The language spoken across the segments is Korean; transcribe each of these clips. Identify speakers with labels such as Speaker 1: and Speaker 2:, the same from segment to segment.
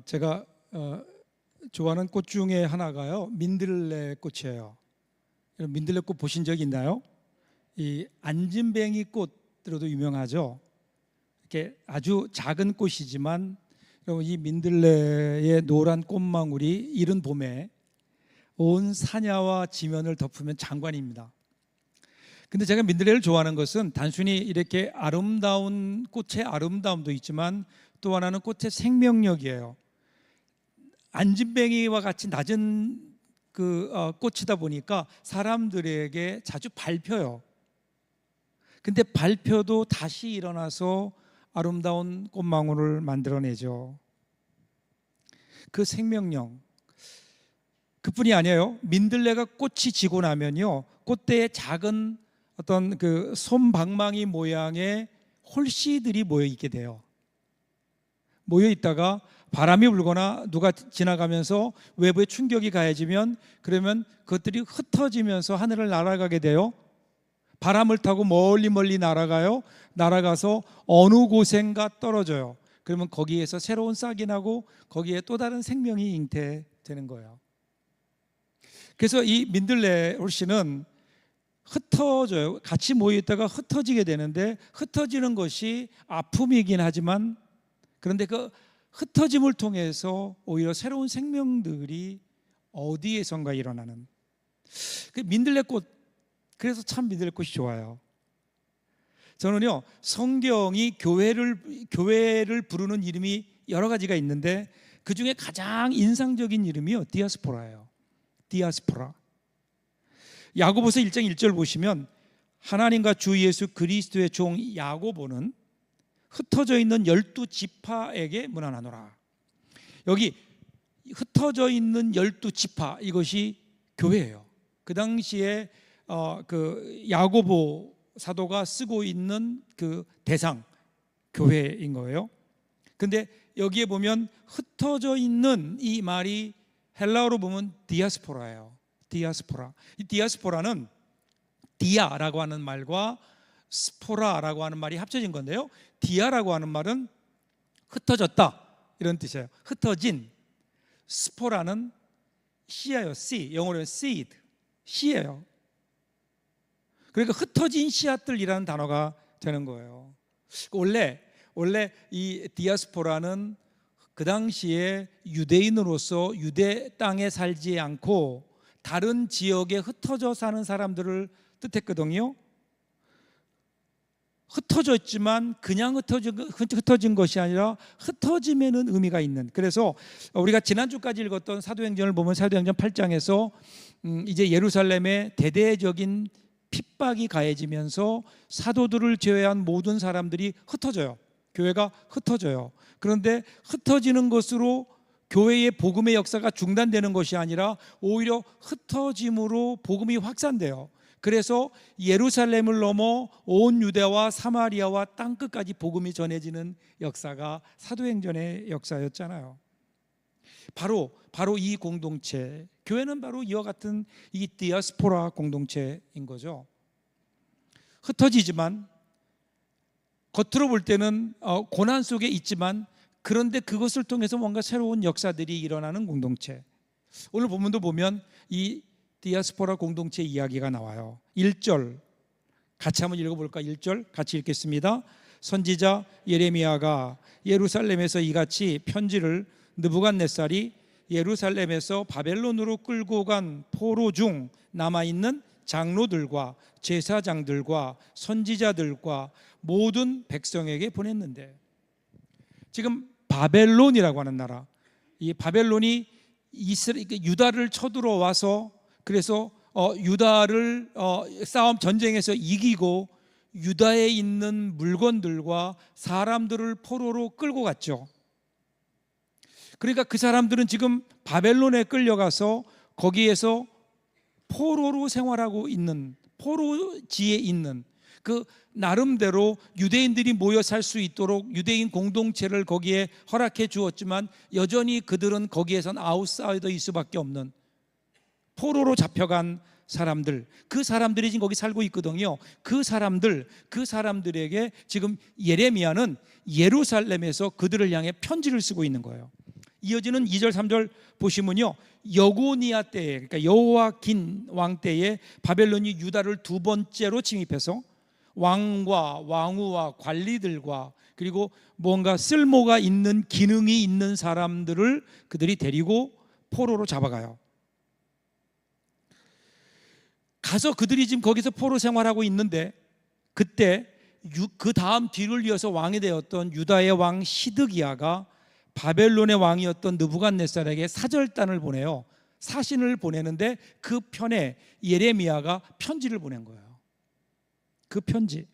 Speaker 1: 제가 좋아하는 꽃 중에 하나가요, 민들레 꽃이에요. 민들레 꽃 보신 적 있나요? 이 안진뱅이 꽃으로도 유명하죠. 이렇게 아주 작은 꽃이지만 여러분, 이 민들레의 노란 꽃망울이 이른 봄에 온 사냐와 지면을 덮으면 장관입니다. 근데 제가 민들레를 좋아하는 것은 단순히 이렇게 아름다운 꽃의 아름다움도 있지만 또 하나는 꽃의 생명력이에요. 안진뱅이와 같이 낮은 꽃이다 보니까 사람들에게 자주 밟혀요. 근데 밟혀도 다시 일어나서 아름다운 꽃망울을 만들어내죠. 그 생명력, 그뿐이 아니에요. 민들레가 꽃이 지고 나면요, 꽃대에 작은 어떤 그 솜방망이 모양의 홀씨들이 모여 있게 돼요. 모여 있다가 바람이 불거나 누가 지나가면서 외부에 충격이 가해지면 그러면 그것들이 흩어지면서 하늘을 날아가게 돼요. 바람을 타고 멀리 날아가요. 날아가서 어느 곳엔가 떨어져요. 그러면 거기에서 새로운 싹이 나고 거기에 또 다른 생명이 잉태되는 거예요. 그래서 이 민들레 홀씨는 흩어져요. 같이 모여 있다가 흩어지게 되는데, 흩어지는 것이 아픔이긴 하지만 그런데 그 흩어짐을 통해서 오히려 새로운 생명들이 어디에선가 일어나는 그 민들레꽃. 그래서 참 민들레꽃이 좋아요. 저는요, 성경이 교회를 부르는 이름이 여러 가지가 있는데 그 중에 가장 인상적인 이름이요, 디아스포라예요. 디아스포라. 야고보서 1장 1절 보시면 하나님과 주 예수 그리스도의 종 야고보는 흩어져 있는 12지파에게 문안하노라. 여기 흩어져 있는 12지파, 이것이 교회예요. 그 당시에 그 야고보 사도가 쓰고 있는 그 대상, 교회인 거예요. 근데 여기에 보면 흩어져 있는 이 말이 헬라어로 보면 디아스포라예요. 디아스포라. 이 디아스포라는 디아라고 하는 말과 스포라라고 하는 말이 합쳐진 건데요, 디아라고 하는 말은 흩어졌다 이런 뜻이에요. 흩어진. 스포라는 씨예요. 씨, 영어로는 seed, 씨예요. 그러니까 흩어진 씨앗들이라는 단어가 되는 거예요. 원래 이 디아스포라는 그 당시에 유대인으로서 유대 땅에 살지 않고 다른 지역에 흩어져 사는 사람들을 뜻했거든요. 흩어졌지만 그냥 흩어진 것이 아니라 흩어짐에는 의미가 있는. 그래서 우리가 지난주까지 읽었던 사도행전을 보면 사도행전 8장에서 이제 예루살렘에 대대적인 핍박이 가해지면서 사도들을 제외한 모든 사람들이 흩어져요. 교회가 흩어져요. 그런데 흩어지는 것으로 교회의 복음의 역사가 중단되는 것이 아니라 오히려 흩어짐으로 복음이 확산돼요. 그래서 예루살렘을 넘어 온 유대와 사마리아와 땅끝까지 복음이 전해지는 역사가 사도행전의 역사였잖아요. 바로 이 공동체, 교회는 바로 이와 같은 이 디아스포라 공동체인 거죠. 흩어지지만 겉으로 볼 때는 고난 속에 있지만 그런데 그것을 통해서 뭔가 새로운 역사들이 일어나는 공동체. 오늘 본문도 보면 이 디아스포라 공동체 이야기가 나와요. 1절 같이 한번 읽어볼까? 1절 같이 읽겠습니다. 선지자 예레미야가 예루살렘에서 이같이 편지를 느부갓네살이 예루살렘에서 바벨론으로 끌고 간 포로 중 남아있는 장로들과 제사장들과 선지자들과 모든 백성에게 보냈는데, 지금 바벨론이라고 하는 나라, 이 바벨론이 유다를 쳐들어와서 그래서 유다를 싸움 전쟁에서 이기고 유다에 있는 물건들과 사람들을 포로로 끌고 갔죠. 그러니까 그 사람들은 지금 바벨론에 끌려가서 거기에서 포로로 생활하고 있는, 포로지에 있는, 그 나름대로 유대인들이 모여 살 수 있도록 유대인 공동체를 거기에 허락해 주었지만 여전히 그들은 거기에선 아웃사이더일 수밖에 없는 포로로 잡혀간 사람들, 그 사람들이 지금 거기 살고 있거든요. 그 사람들에게 지금 예레미야는 예루살렘에서 그들을 향해 편지를 쓰고 있는 거예요. 이어지는 2절 3절 보시면요, 여고니아 때에, 그러니까 여호와긴 왕 때에 바벨론이 유다를 두 번째로 침입해서 왕과 왕후와 관리들과 그리고 뭔가 쓸모가 있는 기능이 있는 사람들을 그들이 데리고 포로로 잡아가요. 가서 그들이 지금 거기서 포로 생활하고 있는데, 그때 그 다음 뒤를 이어서 왕이 되었던 유다의 왕 시드기야가 바벨론의 왕이었던 느부갓네살에게 사절단을 보내요. 사신을 보내는데 그 편에 예레미야가 편지를 보낸 거예요. 그 편지.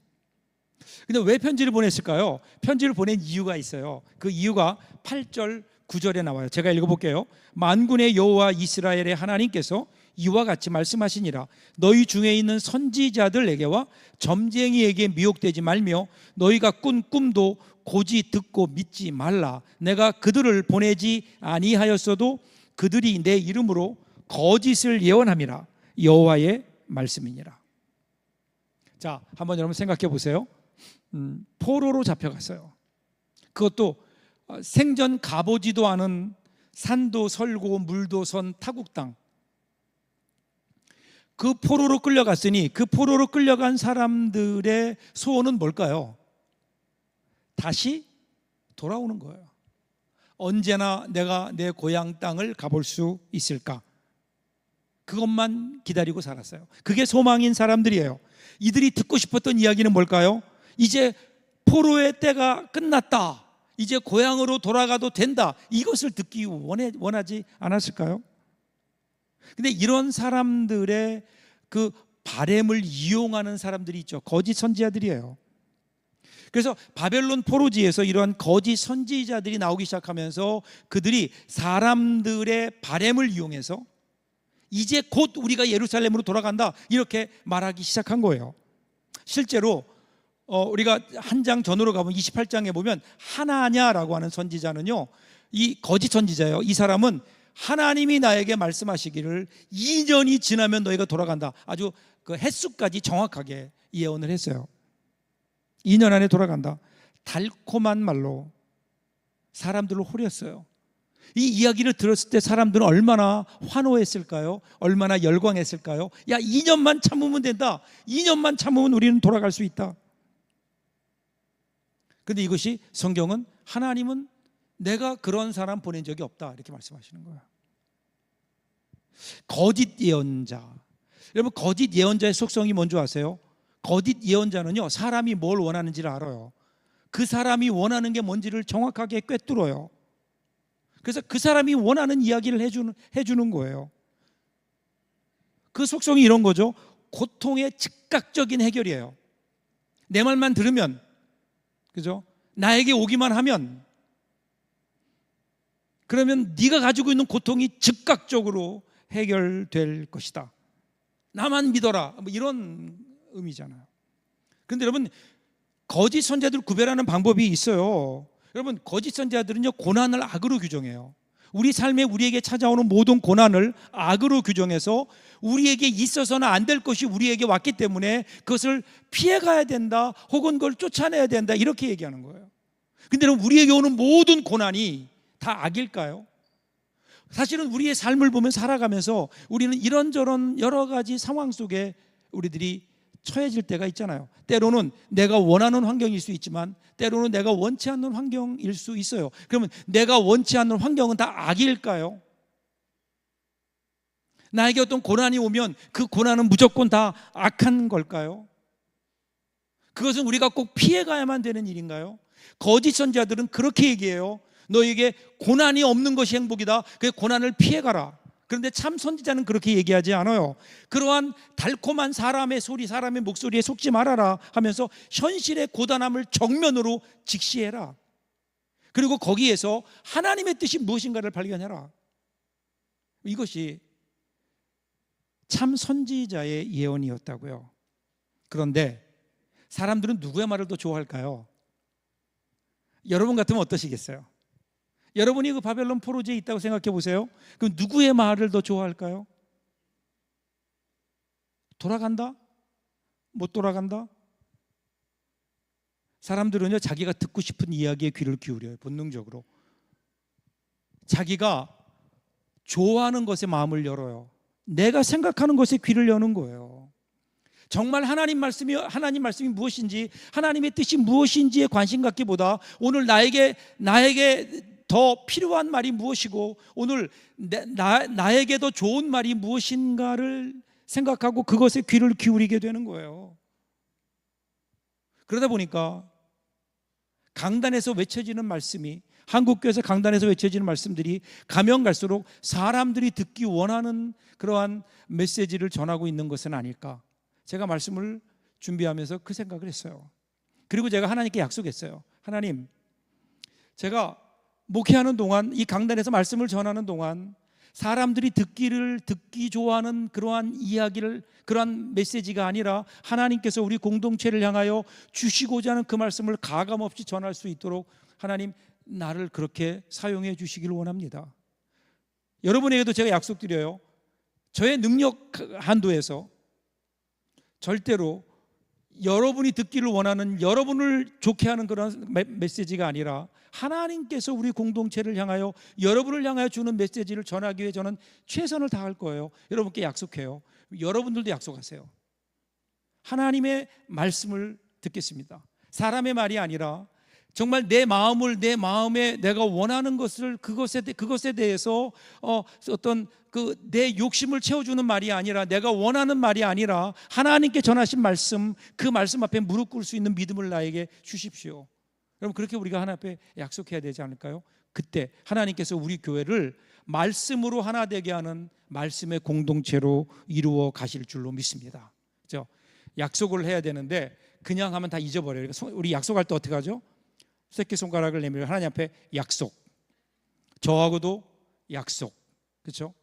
Speaker 1: 근데 왜 편지를 보냈을까요? 편지를 보낸 이유가 있어요. 그 이유가 8절 9절에 나와요. 제가 읽어볼게요. 만군의 여호와 이스라엘의 하나님께서 이와 같이 말씀하시니라. 너희 중에 있는 선지자들에게와 점쟁이에게 미혹되지 말며 너희가 꾼 꿈도 고지 듣고 믿지 말라. 내가 그들을 보내지 아니하였어도 그들이 내 이름으로 거짓을 예언함이라. 여호와의 말씀이니라. 자, 한번 여러분 생각해 보세요. 포로로 잡혀갔어요. 그것도 생전 가보지도 않은 산도 설고 물도 선 타국 땅. 그 포로로 끌려갔으니 그 포로로 끌려간 사람들의 소원은 뭘까요? 다시 돌아오는 거예요. 언제나 내가 내 고향 땅을 가볼 수 있을까? 그것만 기다리고 살았어요. 그게 소망인 사람들이에요. 이들이 듣고 싶었던 이야기는 뭘까요? 이제 포로의 때가 끝났다. 이제 고향으로 돌아가도 된다. 이것을 듣기 원하지 않았을까요? 근데 이런 사람들의 그 바램을 이용하는 사람들이 있죠. 거짓 선지자들이에요. 그래서 바벨론 포로지에서 이러한 거짓 선지자들이 나오기 시작하면서 그들이 사람들의 바램을 이용해서 이제 곧 우리가 예루살렘으로 돌아간다 이렇게 말하기 시작한 거예요. 실제로 우리가 한 장 전으로 가보면 28장에 보면 하나냐라고 하는 선지자는요, 이 거짓 선지자예요. 이 사람은 하나님이 나에게 말씀하시기를 2년이 지나면 너희가 돌아간다. 아주 그 횟수까지 정확하게 예언을 했어요. 2년 안에 돌아간다. 달콤한 말로 사람들을 호렸어요. 이 이야기를 들었을 때 사람들은 얼마나 환호했을까요? 얼마나 열광했을까요? 야, 2년만 참으면 된다. 2년만 참으면 우리는 돌아갈 수 있다. 근데 이것이 성경은 하나님은 내가 그런 사람 보낸 적이 없다 이렇게 말씀하시는 거예요. 거짓 예언자. 여러분, 거짓 예언자의 속성이 뭔지 아세요? 거짓 예언자는요, 사람이 뭘 원하는지를 알아요. 그 사람이 원하는 게 뭔지를 정확하게 꿰뚫어요. 그래서 그 사람이 원하는 이야기를 해주는 거예요. 그 속성이 이런 거죠. 고통의 즉각적인 해결이에요. 내 말만 들으면, 그죠? 나에게 오기만 하면, 그러면 네가 가지고 있는 고통이 즉각적으로 해결될 것이다. 나만 믿어라. 뭐 이런 의미잖아요. 그런데 여러분, 거짓 선지자들을 구별하는 방법이 있어요. 여러분, 거짓 선지자들은요, 고난을 악으로 규정해요. 우리 삶에 우리에게 찾아오는 모든 고난을 악으로 규정해서 우리에게 있어서는 안 될 것이 우리에게 왔기 때문에 그것을 피해가야 된다, 혹은 그걸 쫓아내야 된다, 이렇게 얘기하는 거예요. 근데 여러분, 우리에게 오는 모든 고난이 다 악일까요? 사실은 우리의 삶을 보면 살아가면서 우리는 이런저런 여러 가지 상황 속에 우리들이 처해질 때가 있잖아요. 때로는 내가 원하는 환경일 수 있지만 때로는 내가 원치 않는 환경일 수 있어요. 그러면 내가 원치 않는 환경은 다 악일까요? 나에게 어떤 고난이 오면 그 고난은 무조건 다 악한 걸까요? 그것은 우리가 꼭 피해가야만 되는 일인가요? 거짓 선지자들은 그렇게 얘기해요. 너에게 고난이 없는 것이 행복이다. 그 고난을 피해가라. 그런데 참 선지자는 그렇게 얘기하지 않아요. 그러한 달콤한 사람의 소리, 사람의 목소리에 속지 말아라 하면서 현실의 고단함을 정면으로 직시해라. 그리고 거기에서 하나님의 뜻이 무엇인가를 발견해라. 이것이 참 선지자의 예언이었다고요. 그런데 사람들은 누구의 말을 더 좋아할까요? 여러분 같으면 어떠시겠어요? 여러분이 그 바벨론 포로지에 있다고 생각해 보세요. 그럼 누구의 말을 더 좋아할까요? 돌아간다? 못 돌아간다? 사람들은요, 자기가 듣고 싶은 이야기에 귀를 기울여요. 본능적으로. 자기가 좋아하는 것에 마음을 열어요. 내가 생각하는 것에 귀를 여는 거예요. 정말 하나님 말씀이 무엇인지, 하나님의 뜻이 무엇인지에 관심 갖기보다 오늘 나에게 더 필요한 말이 무엇이고, 오늘 나에게 더 좋은 말이 무엇인가를 생각하고 그것에 귀를 기울이게 되는 거예요. 그러다 보니까 강단에서 외쳐지는 말씀이, 한국교회에서 강단에서 외쳐지는 말씀들이 가면 갈수록 사람들이 듣기 원하는 그러한 메시지를 전하고 있는 것은 아닐까. 제가 말씀을 준비하면서 그 생각을 했어요. 그리고 제가 하나님께 약속했어요. 하나님, 제가 목회하는 동안, 이 강단에서 말씀을 전하는 동안 사람들이 듣기 좋아하는 그러한 이야기를, 그러한 메시지가 아니라 하나님께서 우리 공동체를 향하여 주시고자 하는 그 말씀을 가감없이 전할 수 있도록 하나님, 나를 그렇게 사용해 주시기를 원합니다. 여러분에게도 제가 약속드려요. 저의 능력 한도에서 절대로 여러분이 듣기를 원하는, 여러분을 좋게 하는 그런 메시지가 아니라 하나님께서 우리 공동체를 향하여, 여러분을 향하여 주는 메시지를 전하기 위해 저는 최선을 다할 거예요. 여러분께 약속해요. 여러분들도 약속하세요. 하나님의 말씀을 듣겠습니다. 사람의 말이 아니라 정말 내 마음에 내가 원하는 것을, 그것에 대해서 어떤 내 욕심을 채워주는 말이 아니라, 내가 원하는 말이 아니라 하나님께 전하신 말씀, 그 말씀 앞에 무릎 꿇을 수 있는 믿음을 나에게 주십시오. 여러분, 그렇게 우리가 하나님 앞에 약속해야 되지 않을까요? 그때 하나님께서 우리 교회를 말씀으로 하나 되게 하는 말씀의 공동체로 이루어 가실 줄로 믿습니다. 그렇죠? 약속을 해야 되는데 그냥 하면 다 잊어버려요. 우리 약속할 때 어떻게 하죠? 새끼손가락을 내밀어 하나님 앞에 약속, 저하고도 약속, 그렇죠?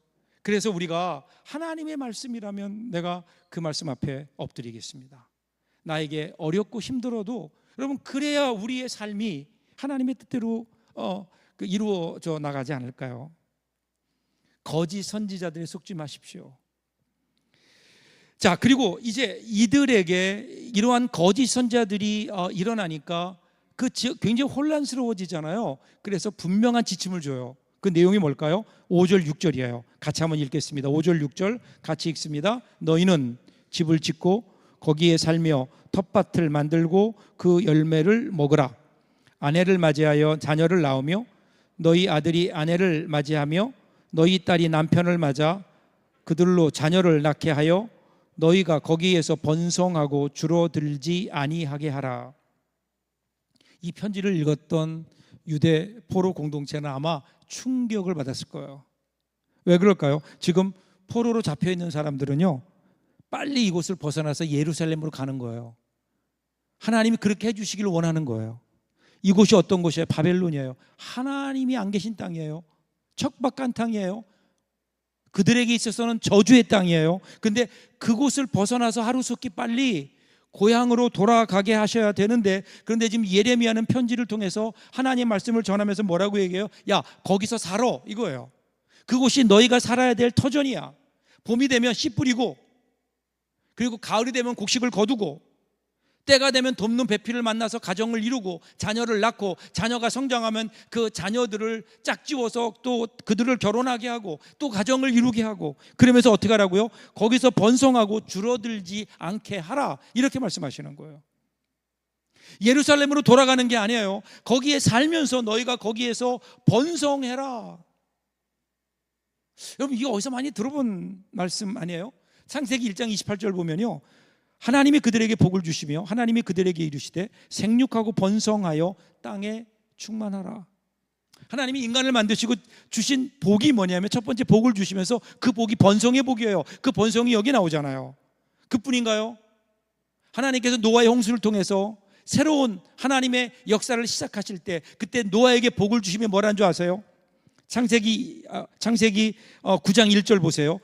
Speaker 1: 그래서 우리가 하나님의 말씀이라면 내가 그 말씀 앞에 엎드리겠습니다. 나에게 어렵고 힘들어도 여러분, 그래야 우리의 삶이 하나님의 뜻대로 이루어져 나가지 않을까요? 거짓 선지자들에 속지 마십시오. 자, 그리고 이제 이들에게 이러한 거짓 선지자들이 일어나니까 그 지역 굉장히 혼란스러워지잖아요. 그래서 분명한 지침을 줘요. 그 내용이 뭘까요? 5절 6절이에요. 같이 한번 읽겠습니다. 5절 6절 같이 읽습니다. 너희는 집을 짓고 거기에 살며 텃밭을 만들고 그 열매를 먹으라. 아내를 맞이하여 자녀를 낳으며 너희 아들이 아내를 맞이하며 너희 딸이 남편을 맞아 그들로 자녀를 낳게 하여 너희가 거기에서 번성하고 줄어들지 아니하게 하라. 이 편지를 읽었던 유대 포로 공동체는 아마 충격을 받았을 거예요. 왜 그럴까요? 지금 포로로 잡혀 있는 사람들은요, 빨리 이곳을 벗어나서 예루살렘으로 가는 거예요. 하나님이 그렇게 해주시기를 원하는 거예요. 이곳이 어떤 곳이에요? 바벨론이에요. 하나님이 안 계신 땅이에요. 척박한 땅이에요. 그들에게 있어서는 저주의 땅이에요. 근데 그곳을 벗어나서 하루속히 빨리 고향으로 돌아가게 하셔야 되는데, 그런데 지금 예레미야는 편지를 통해서 하나님의 말씀을 전하면서 뭐라고 얘기해요? 야, 거기서 살아, 이거예요. 그곳이 너희가 살아야 될 터전이야. 봄이 되면 씨 뿌리고, 그리고 가을이 되면 곡식을 거두고, 때가 되면 돕는 배필을 만나서 가정을 이루고 자녀를 낳고, 자녀가 성장하면 그 자녀들을 짝지워서 또 그들을 결혼하게 하고 또 가정을 이루게 하고, 그러면서 어떻게 하라고요? 거기서 번성하고 줄어들지 않게 하라, 이렇게 말씀하시는 거예요. 예루살렘으로 돌아가는 게 아니에요. 거기에 살면서 너희가 거기에서 번성해라. 여러분, 이거 어디서 많이 들어본 말씀 아니에요? 창세기 1장 28절 보면요, 하나님이 그들에게 복을 주시며 하나님이 그들에게 이르시되 생육하고 번성하여 땅에 충만하라. 하나님이 인간을 만드시고 주신 복이 뭐냐면, 첫 번째 복을 주시면서 그 복이 번성의 복이에요. 그 번성이 여기 나오잖아요. 그뿐인가요? 하나님께서 노아의 홍수를 통해서 새로운 하나님의 역사를 시작하실 때, 그때 노아에게 복을 주시면 뭐라는 줄 아세요? 창세기 9장 1절 보세요.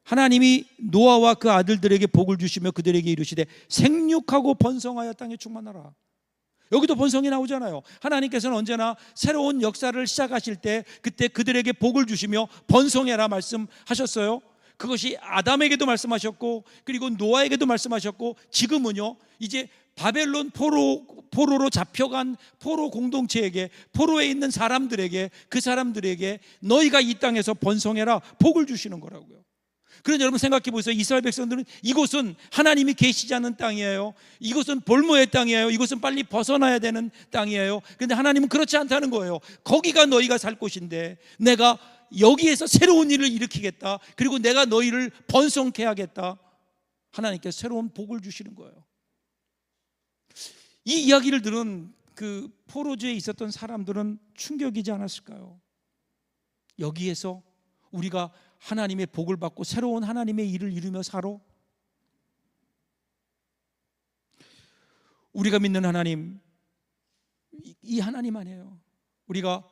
Speaker 1: 하나님이 노아와 그 아들들에게 복을 주시며 그들에게 이르시되 생육하고 번성하여 땅에 충만하라. 여기도 번성이 나오잖아요. 하나님께서는 언제나 새로운 역사를 시작하실 때 그때 그들에게 복을 주시며 번성해라 말씀하셨어요. 그것이 아담에게도 말씀하셨고, 그리고 노아에게도 말씀하셨고, 지금은요, 이제 바벨론 포로로 잡혀간 포로 공동체에게, 포로에 있는 사람들에게, 그 사람들에게 너희가 이 땅에서 번성해라 복을 주시는 거라고요. 그런데 여러분 생각해 보세요. 이스라엘 백성들은 이곳은 하나님이 계시지 않는 땅이에요. 이곳은 볼모의 땅이에요. 이곳은 빨리 벗어나야 되는 땅이에요. 그런데 하나님은 그렇지 않다는 거예요. 거기가 너희가 살 곳인데 내가 여기에서 새로운 일을 일으키겠다. 그리고 내가 너희를 번성케 하겠다. 하나님께서 새로운 복을 주시는 거예요. 이 이야기를 들은 그 포로지에 있었던 사람들은 충격이지 않았을까요? 여기에서 우리가 하나님의 복을 받고 새로운 하나님의 일을 이루며 살아? 우리가 믿는 하나님, 이 하나님 아니에요. 우리가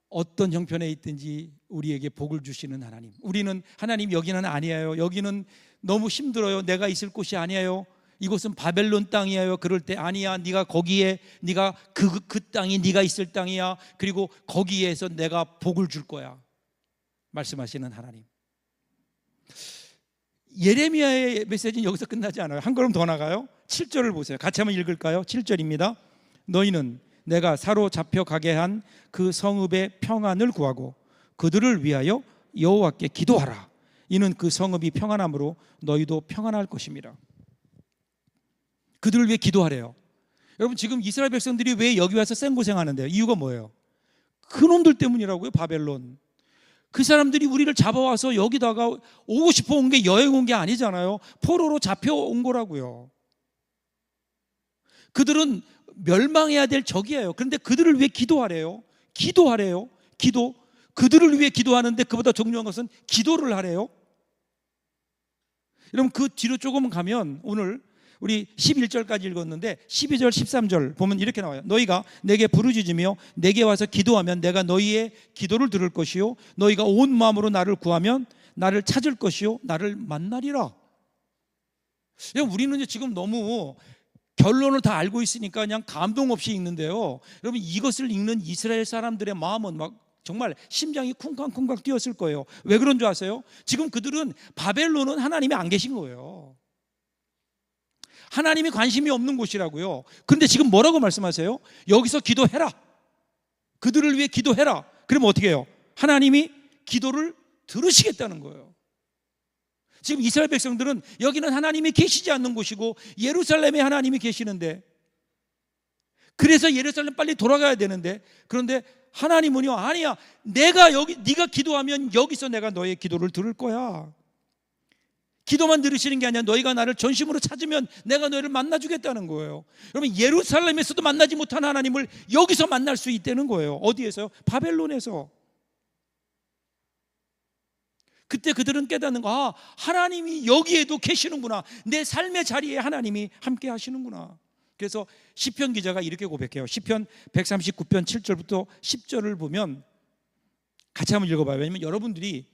Speaker 1: 어떤 형편에 있든지 우리에게 복을 주시는 하나님. 우리는 하나님 여기는 아니에요. 여기는 너무 힘들어요. 내가 있을 곳이 아니에요. 이곳은 바벨론 땅이에요. 그럴 때 아니야. 네가 거기에, 네가 그 땅이 네가 있을 땅이야. 그리고 거기에서 내가 복을 줄 거야. 말씀하시는 하나님. 예레미야의 메시지는 여기서 끝나지 않아요. 한 걸음 더 나가요. 7절을 보세요. 같이 한번 읽을까요? 7절입니다. 너희는 내가 사로잡혀 가게 한 그 성읍의 평안을 구하고 그들을 위하여 여호와께 기도하라. 이는 그 성읍이 평안함으로 너희도 평안할 것입니다. 그들을 위해 기도하래요. 여러분 지금 이스라엘 백성들이 왜 여기 와서 생고생하는데요? 이유가 뭐예요? 그놈들 때문이라고요. 바벨론. 그 사람들이 우리를 잡아와서 여기다가 오고 싶어 온 게 여행 온 게 아니잖아요. 포로로 잡혀온 거라고요. 그들은 멸망해야 될 적이에요. 그런데 그들을 위해 기도하래요. 기도하래요. 기도. 그들을 위해 기도하는데 그보다 중요한 것은 기도를 하래요. 여러분 그 뒤로 조금 가면 오늘 우리 11절까지 읽었는데 12절 13절 보면 이렇게 나와요. 너희가 내게 부르짖으며 내게 와서 기도하면 내가 너희의 기도를 들을 것이요 너희가 온 마음으로 나를 구하면 나를 찾을 것이요 나를 만나리라. 우리는 지금 너무 결론을 다 알고 있으니까 그냥 감동 없이 읽는데요. 여러분 이것을 읽는 이스라엘 사람들의 마음은 막 정말 심장이 쿵쾅쿵쾅 뛰었을 거예요. 왜 그런 줄 아세요? 지금 그들은 바벨론은 하나님이 안 계신 거예요. 하나님이 관심이 없는 곳이라고요. 그런데 지금 뭐라고 말씀하세요? 여기서 기도해라. 그들을 위해 기도해라. 그러면 어떻게 해요? 하나님이 기도를 들으시겠다는 거예요. 지금 이스라엘 백성들은 여기는 하나님이 계시지 않는 곳이고 예루살렘에 하나님이 계시는데, 그래서 예루살렘 빨리 돌아가야 되는데, 그런데 하나님은요, 아니야, 네가 기도하면 여기서 내가 너의 기도를 들을 거야. 기도만 들으시는 게 아니라 너희가 나를 전심으로 찾으면 내가 너희를 만나주겠다는 거예요. 여러분 예루살렘에서도 만나지 못한 하나님을 여기서 만날 수 있다는 거예요. 어디에서요? 바벨론에서. 그때 그들은 깨닫는 거, 아, 하나님이 여기에도 계시는구나. 내 삶의 자리에 하나님이 함께 하시는구나. 그래서 시편 기자가 이렇게 고백해요. 시편 139편 7절부터 10절을 보면 같이 한번 읽어봐요. 왜냐면 여러분들이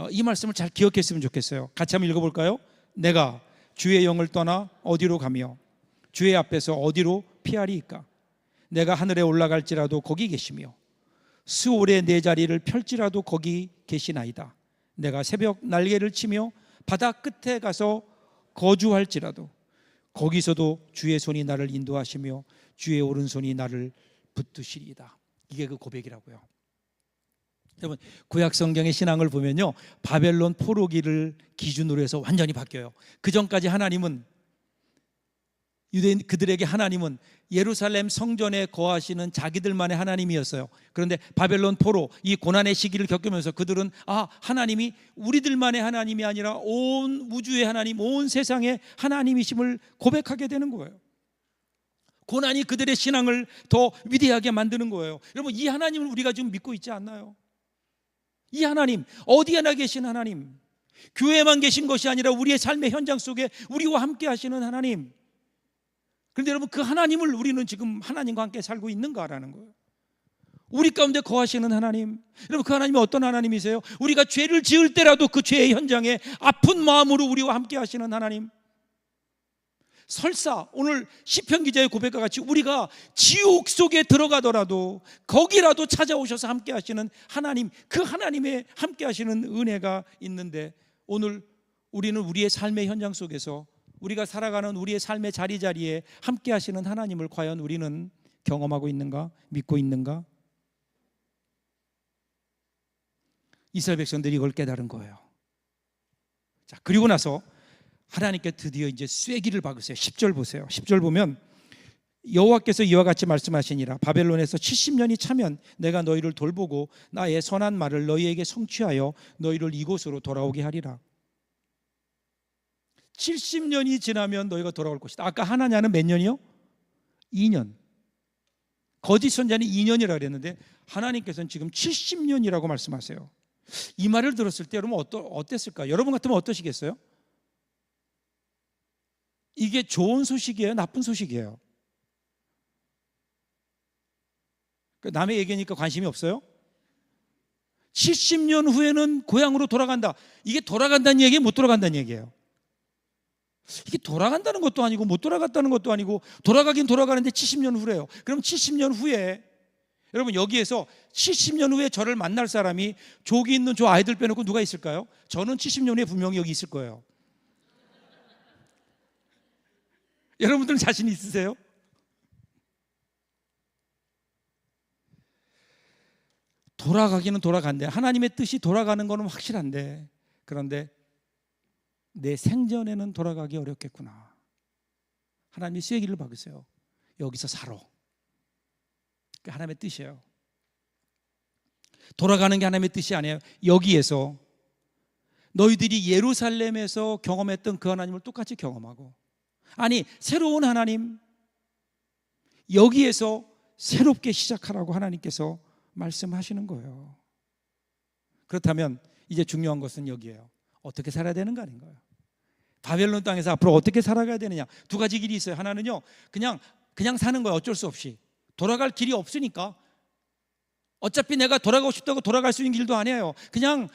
Speaker 1: 이 말씀을 잘 기억했으면 좋겠어요. 같이 한번 읽어볼까요? 내가 주의 영을 떠나 어디로 가며 주의 앞에서 어디로 피하리이까? 내가 하늘에 올라갈지라도 거기 계시며 수월에 내 자리를 펼지라도 거기 계시나이다. 내가 새벽 날개를 치며 바다 끝에 가서 거주할지라도 거기서도 주의 손이 나를 인도하시며 주의 오른손이 나를 붙드시리이다. 이게 그 고백이라고요. 여러분 구약 성경의 신앙을 보면요, 바벨론 포로기를 기준으로 해서 완전히 바뀌어요. 그 전까지 하나님은, 유대인 그들에게 하나님은 예루살렘 성전에 거하시는 자기들만의 하나님이었어요. 그런데 바벨론 포로, 이 고난의 시기를 겪으면서 그들은 하나님이 우리들만의 하나님이 아니라 온 우주의 하나님, 온 세상의 하나님이심을 고백하게 되는 거예요. 고난이 그들의 신앙을 더 위대하게 만드는 거예요. 여러분 이 하나님을 우리가 지금 믿고 있지 않나요? 이 하나님, 어디에나 계신 하나님, 교회에만 계신 것이 아니라 우리의 삶의 현장 속에 우리와 함께 하시는 하나님. 그런데 여러분 그 하나님을 우리는 지금 하나님과 함께 살고 있는가라는 거예요. 우리 가운데 거하시는 하나님, 여러분 그 하나님이 어떤 하나님이세요? 우리가 죄를 지을 때라도 그 죄의 현장에 아픈 마음으로 우리와 함께 하시는 하나님. 설사 오늘 시편 기자의 고백과 같이 우리가 지옥 속에 들어가더라도 거기라도 찾아오셔서 함께 하시는 하나님, 그 하나님의 함께 하시는 은혜가 있는데, 오늘 우리는 우리의 삶의 현장 속에서 우리가 살아가는 우리의 삶의 자리자리에 함께 하시는 하나님을 과연 우리는 경험하고 있는가? 믿고 있는가? 이스라엘 백성들이 이걸 깨달은 거예요. 자, 그리고 나서 하나님께 드디어 이제 쐐기를 박으세요. 10절 보세요. 10절 보면 여호와께서 이와 같이 말씀하시니라. 바벨론에서 70년이 차면 내가 너희를 돌보고 나의 선한 말을 너희에게 성취하여 너희를 이곳으로 돌아오게 하리라. 70년이 지나면 너희가 돌아올 것이다. 아까 하나냐는 몇 년이요? 2년. 거짓 선자는 2년이라고 그랬는데 하나님께서는 지금 70년이라고 말씀하세요. 이 말을 들었을 때 여러분 어땠을까요? 여러분 같으면 어떠시겠어요? 이게 좋은 소식이에요? 나쁜 소식이에요? 남의 얘기니까 관심이 없어요? 70년 후에는 고향으로 돌아간다. 이게 돌아간다는 얘기예요? 못 돌아간다는 얘기예요? 이게 돌아간다는 것도 아니고 못 돌아갔다는 것도 아니고 돌아가긴 돌아가는데 70년 후래요. 그럼 70년 후에 여러분 여기에서 70년 후에 저를 만날 사람이 저기 있는 저 아이들 빼놓고 누가 있을까요? 저는 70년 후에 분명히 여기 있을 거예요. 여러분들은 자신 있으세요? 돌아가기는 돌아간대. 하나님의 뜻이 돌아가는 거는 확실한데 그런데 내 생전에는 돌아가기 어렵겠구나. 하나님이 쐐기를 박으세요. 여기서 살아. 그게 하나님의 뜻이에요. 돌아가는 게 하나님의 뜻이 아니에요. 여기에서 너희들이 예루살렘에서 경험했던 그 하나님을 똑같이 경험하고, 아니 새로운 하나님, 여기에서 새롭게 시작하라고 하나님께서 말씀하시는 거예요. 그렇다면 이제 중요한 것은 여기에요. 어떻게 살아야 되는 거 아닌가요? 바벨론 땅에서 앞으로 어떻게 살아가야 되느냐. 두 가지 길이 있어요. 하나는요, 그냥 사는 거예요. 어쩔 수 없이. 돌아갈 길이 없으니까. 어차피 내가 돌아가고 싶다고 돌아갈 수 있는 길도 아니에요. 그냥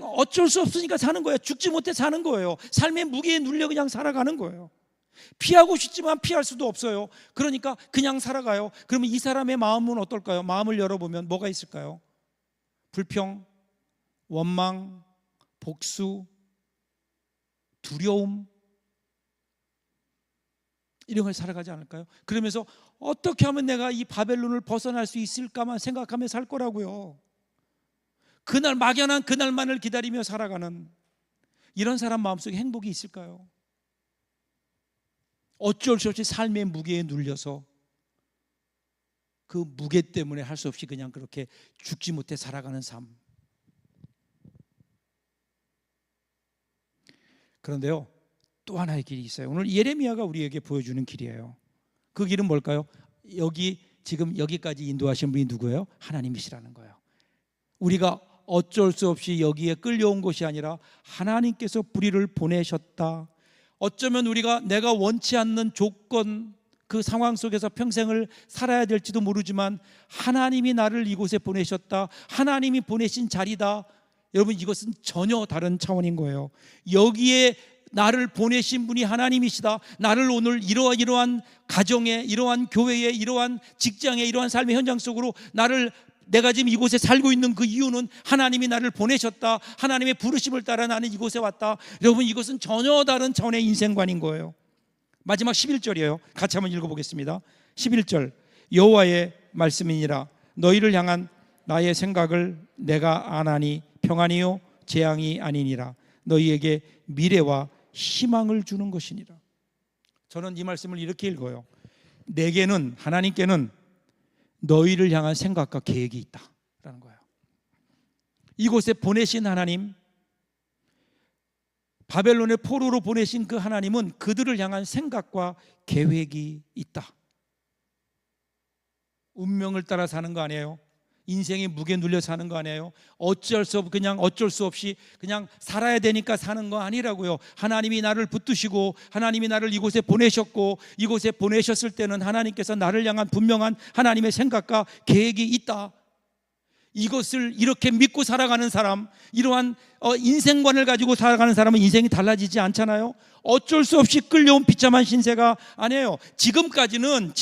Speaker 1: 어쩔 수 없으니까 사는 거예요. 죽지 못해 사는 거예요. 삶의 무게에 눌려 그냥 살아가는 거예요. 피하고 싶지만 피할 수도 없어요. 그러니까 그냥 살아가요. 그러면 이 사람의 마음은 어떨까요? 마음을 열어보면 뭐가 있을까요? 불평, 원망, 복수, 두려움, 이런 걸 살아가지 않을까요? 그러면서 어떻게 하면 내가 이 바벨론을 벗어날 수 있을까만 생각하며 살 거라고요. 그날 막연한 그날만을 기다리며 살아가는 이런 사람 마음속에 행복이 있을까요? 어쩔 수 없이 삶의 무게에 눌려서 그 무게 때문에 할 수 없이 그냥 그렇게 죽지 못해 살아가는 삶. 그런데요, 또 하나의 길이 있어요. 오늘 예레미야가 우리에게 보여주는 길이에요. 그 길은 뭘까요? 지금 여기까지 인도하신 분이 누구예요? 하나님이시라는 거예요. 우리가 어쩔 수 없이 여기에 끌려온 것이 아니라 하나님께서 뿌리를 보내셨다. 어쩌면 우리가 내가 원치 않는 조건, 그 상황 속에서 평생을 살아야 될지도 모르지만 하나님이 나를 이곳에 보내셨다. 하나님이 보내신 자리다. 여러분, 이것은 전혀 다른 차원인 거예요. 여기에 나를 보내신 분이 하나님이시다. 나를 오늘 이러한 가정에, 이러한 교회에, 이러한 직장에, 이러한 삶의 현장 속으로 내가 지금 이곳에 살고 있는 그 이유는 하나님이 나를 보내셨다. 하나님의 부르심을 따라 나는 이곳에 왔다. 여러분, 이것은 전혀 다른 차원의 인생관인 거예요. 마지막 11절이에요. 같이 한번 읽어보겠습니다. 11절, 여호와의 말씀이니라. 너희를 향한 나의 생각을 내가 아나니 평안이요 재앙이 아니니라. 너희에게 미래와 희망을 주는 것이니라. 저는 이 말씀을 이렇게 읽어요. 내게는, 하나님께는 너희를 향한 생각과 계획이 있다라는 거예요. 이곳에 보내신 하나님, 바벨론의 포로로 보내신 그 하나님은 그들을 향한 생각과 계획이 있다. 운명을 따라 사는 거 아니에요. 인생의 무게 눌려 사는 거 아니에요. 어쩔 수 없이 그냥 살아야 되니까 사는 거 아니라고요. 하나님이 나를 붙드시고 하나님이 나를 이곳에 보내셨고, 이곳에 보내셨을 때는 하나님께서 나를 향한 분명한 하나님의 생각과 계획이 있다. 이것을 이렇게 믿고 살아가는 사람, 이러한 인생관을 가지고 살아가는 사람은 인생이 달라지지 않잖아요. 어쩔 수 없이 끌려온 비참한 신세가 아니에요. 지금까지는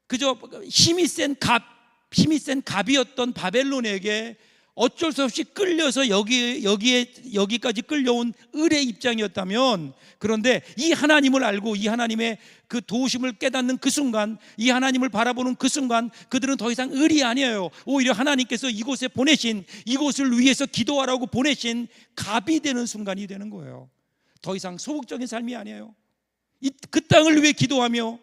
Speaker 1: 그저 힘이 센 갑이었던 바벨론에게 어쩔 수 없이 끌려서 여기까지 끌려온 을의 입장이었다면, 그런데 이 하나님을 알고 이 하나님의 그 도우심을 깨닫는 그 순간, 이 하나님을 바라보는 그 순간 그들은 더 이상 을이 아니에요. 오히려 하나님께서 이곳에 보내신, 이곳을 위해서 기도하라고 보내신 갑이 되는 순간이 되는 거예요. 더 이상 소극적인 삶이 아니에요. 그 땅을 위해 기도하며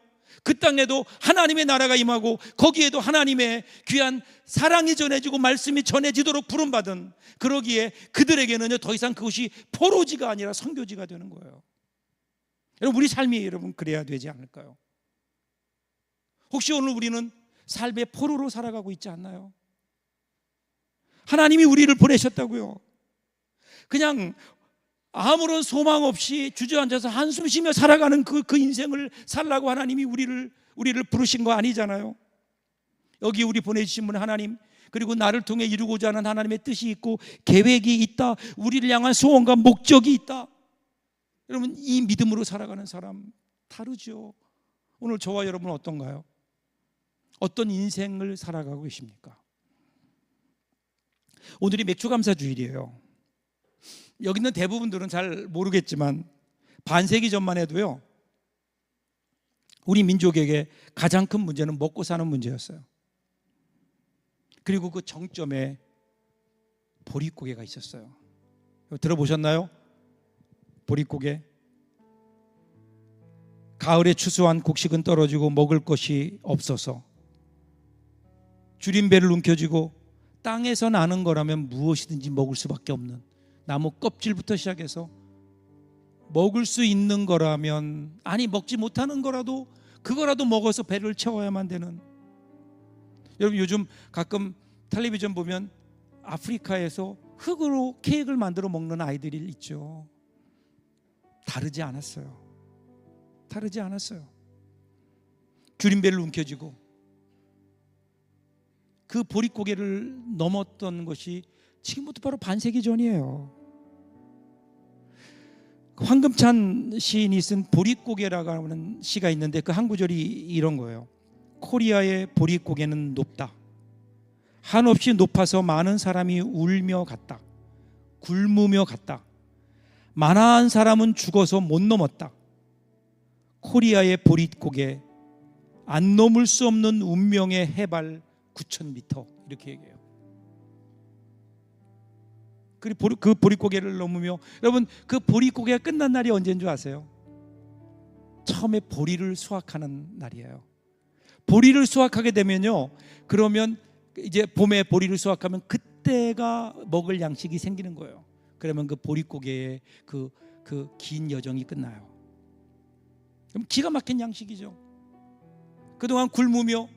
Speaker 1: 그 땅에도 하나님의 나라가 임하고 거기에도 하나님의 귀한 사랑이 전해지고 말씀이 전해지도록 부름받은, 그러기에 그들에게는 더 이상 그것이 포로지가 아니라 선교지가 되는 거예요. 여러분, 우리 삶이 여러분 그래야 되지 않을까요? 혹시 오늘 우리는 삶의 포로로 살아가고 있지 않나요? 하나님이 우리를 보내셨다고요. 그냥 아무런 소망 없이 주저앉아서 한숨 쉬며 살아가는 그 인생을 살라고 하나님이 우리를 부르신 거 아니잖아요. 여기 우리 보내주신 분 하나님, 그리고 나를 통해 이루고자 하는 하나님의 뜻이 있고 계획이 있다. 우리를 향한 소원과 목적이 있다. 여러분, 이 믿음으로 살아가는 사람 다르죠. 오늘 저와 여러분 어떤가요? 어떤 인생을 살아가고 계십니까? 오늘이 맥주감사 주일이에요. 여기 있는 대부분들은 잘 모르겠지만 반세기 전만 해도요, 우리 민족에게 가장 큰 문제는 먹고 사는 문제였어요. 그리고 그 정점에 보릿고개가 있었어요. 들어보셨나요? 보릿고개. 가을에 추수한 곡식은 떨어지고 먹을 것이 없어서 줄임배를 움켜쥐고 땅에서 나는 거라면 무엇이든지 먹을 수밖에 없는, 나무 껍질부터 시작해서 먹을 수 있는 거라면, 아니 먹지 못하는 거라도 그거라도 먹어서 배를 채워야만 되는. 여러분, 요즘 가끔 텔레비전 보면 아프리카에서 흙으로 케이크를 만들어 먹는 아이들이 있죠. 다르지 않았어요. 다르지 않았어요. 줄임배를 움켜쥐고 그 보릿고개를 넘었던 것이 지금부터 바로 반세기 전이에요. 황금찬 시인이 쓴 보릿고개라고 하는 시가 있는데 그 한 구절이 이런 거예요. 코리아의 보릿고개는 높다. 한없이 높아서 많은 사람이 울며 갔다. 굶으며 갔다. 만화한 사람은 죽어서 못 넘었다. 코리아의 보릿고개, 안 넘을 수 없는 운명의 해발 9,000m, 이렇게 얘기해요. 그리고 그 보릿고개를 넘으며, 여러분, 그 보릿고개가 끝난 날이 언제인 줄 아세요? 처음에 보리를 수확하는 날이에요. 보리를 수확하게 되면요, 그러면 이제 봄에 보리를 수확하면 그때가 먹을 양식이 생기는 거예요. 그러면 그 보릿고개의 그 긴 여정이 끝나요. 그럼 기가 막힌 양식이죠. 그동안 굶으며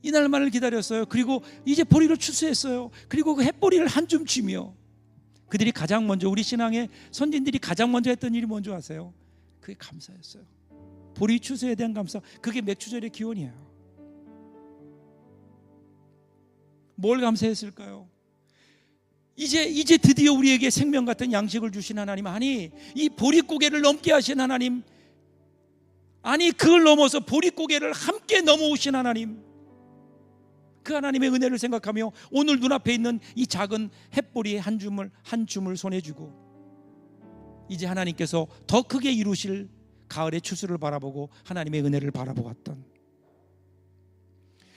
Speaker 1: 이날만을 기다렸어요. 그리고 이제 보리를 추수했어요. 그리고 그 햇보리를 한 줌 쥐며, 그들이 가장 먼저, 우리 신앙의 선진들이 가장 먼저 했던 일이 뭔지 아세요? 그게 감사였어요. 보리 추수에 대한 감사. 그게 맥주절의 기원이에요. 뭘 감사했을까요? 이제 드디어 우리에게 생명 같은 양식을 주신 하나님, 아니 이 보릿고개를 넘게 하신 하나님, 아니 그걸 넘어서 보릿고개를 함께 넘어오신 하나님, 그 하나님의 은혜를 생각하며 오늘 눈앞에 있는 이 작은 햇보리의 한 줌을 손에 쥐고 이제 하나님께서 더 크게 이루실 가을의 추수를 바라보고 하나님의 은혜를 바라보았던,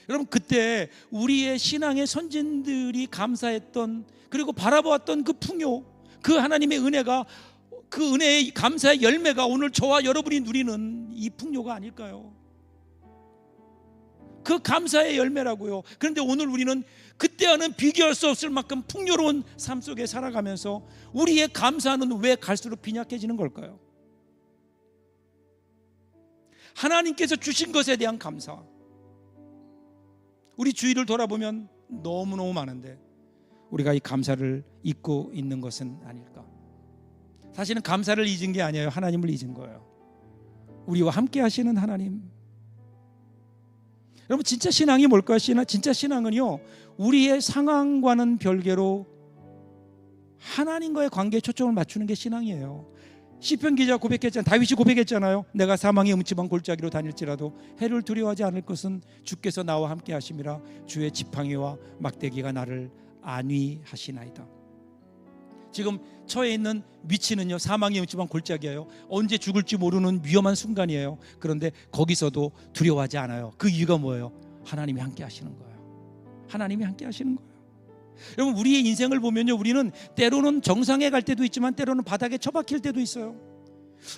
Speaker 1: 여러분, 그때 우리의 신앙의 선진들이 감사했던, 그리고 바라보았던 그 풍요, 그 하나님의 은혜가, 그 은혜의 감사의 열매가 오늘 저와 여러분이 누리는 이 풍요가 아닐까요? 그 감사의 열매라고요. 그런데 오늘 우리는 그때와는 비교할 수 없을 만큼 풍요로운 삶 속에 살아가면서 우리의 감사는 왜 갈수록 빈약해지는 걸까요? 하나님께서 주신 것에 대한 감사. 우리 주위를 돌아보면 너무너무 많은데 우리가 이 감사를 잊고 있는 것은 아닐까? 사실은 감사를 잊은 게 아니에요. 하나님을 잊은 거예요. 우리와 함께 하시는 하나님. 여러분, 진짜 신앙이 뭘까요? 진짜 신앙은요, 우리의 상황과는 별개로 하나님과의 관계에 초점을 맞추는 게 신앙이에요. 시편 기자 고백했잖아요. 다윗이 고백했잖아요. 내가 사망의 음침한 골짜기로 다닐지라도 해를 두려워하지 않을 것은 주께서 나와 함께 하심이라. 주의 지팡이와 막대기가 나를 안위하시나이다. 지금 처해 있는 위치는요, 사망의 음침한 골짜기예요. 언제 죽을지 모르는 위험한 순간이에요. 그런데 거기서도 두려워하지 않아요. 그 이유가 뭐예요? 하나님이 함께 하시는 거예요. 하나님이 함께 하시는 거예요. 여러분, 우리의 인생을 보면요, 우리는 때로는 정상에 갈 때도 있지만 때로는 바닥에 처박힐 때도 있어요.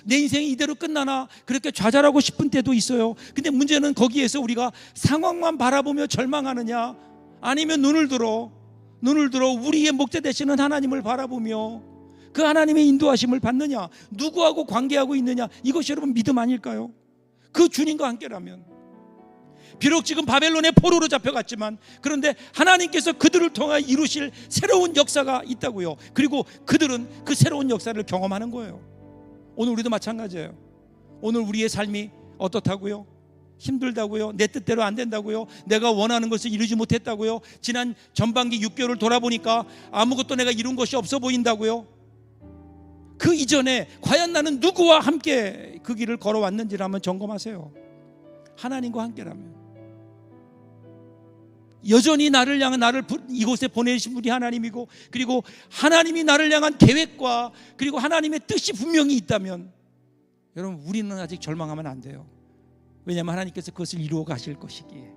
Speaker 1: 내 인생이 이대로 끝나나 그렇게 좌절하고 싶은 때도 있어요. 근데 문제는 거기에서 우리가 상황만 바라보며 절망하느냐, 아니면 눈을 들어 우리의 목자 되시는 하나님을 바라보며 그 하나님의 인도하심을 받느냐, 누구하고 관계하고 있느냐, 이것이 여러분 믿음 아닐까요? 그 주님과 함께라면. 비록 지금 바벨론의 포로로 잡혀갔지만 그런데 하나님께서 그들을 통하여 이루실 새로운 역사가 있다고요. 그리고 그들은 그 새로운 역사를 경험하는 거예요. 오늘 우리도 마찬가지예요. 오늘 우리의 삶이 어떻다고요? 힘들다고요? 내 뜻대로 안 된다고요? 내가 원하는 것을 이루지 못했다고요? 지난 전반기 6개월을 돌아보니까 아무것도 내가 이룬 것이 없어 보인다고요? 그 이전에 과연 나는 누구와 함께 그 길을 걸어왔는지를 한번 점검하세요. 하나님과 함께라면. 여전히 나를 이곳에 보내신 분이 하나님이고, 그리고 하나님이 나를 향한 계획과 그리고 하나님의 뜻이 분명히 있다면, 여러분, 우리는 아직 절망하면 안 돼요. 왜냐하면 하나님께서 그것을 이루어 가실 것이기에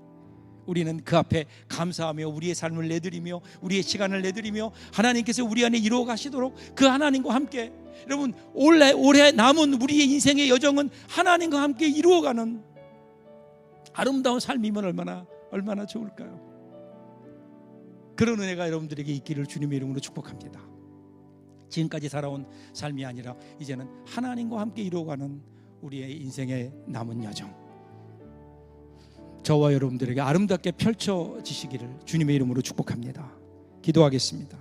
Speaker 1: 우리는 그 앞에 감사하며 우리의 삶을 내드리며 우리의 시간을 내드리며 하나님께서 우리 안에 이루어 가시도록 그 하나님과 함께, 여러분, 올해 남은 우리의 인생의 여정은 하나님과 함께 이루어가는 아름다운 삶이면 얼마나 좋을까요? 그런 은혜가 여러분들에게 있기를 주님의 이름으로 축복합니다. 지금까지 살아온 삶이 아니라 이제는 하나님과 함께 이루어가는 우리의 인생의 남은 여정, 저와 여러분들에게 아름답게 펼쳐지시기를 주님의 이름으로 축복합니다. 기도하겠습니다.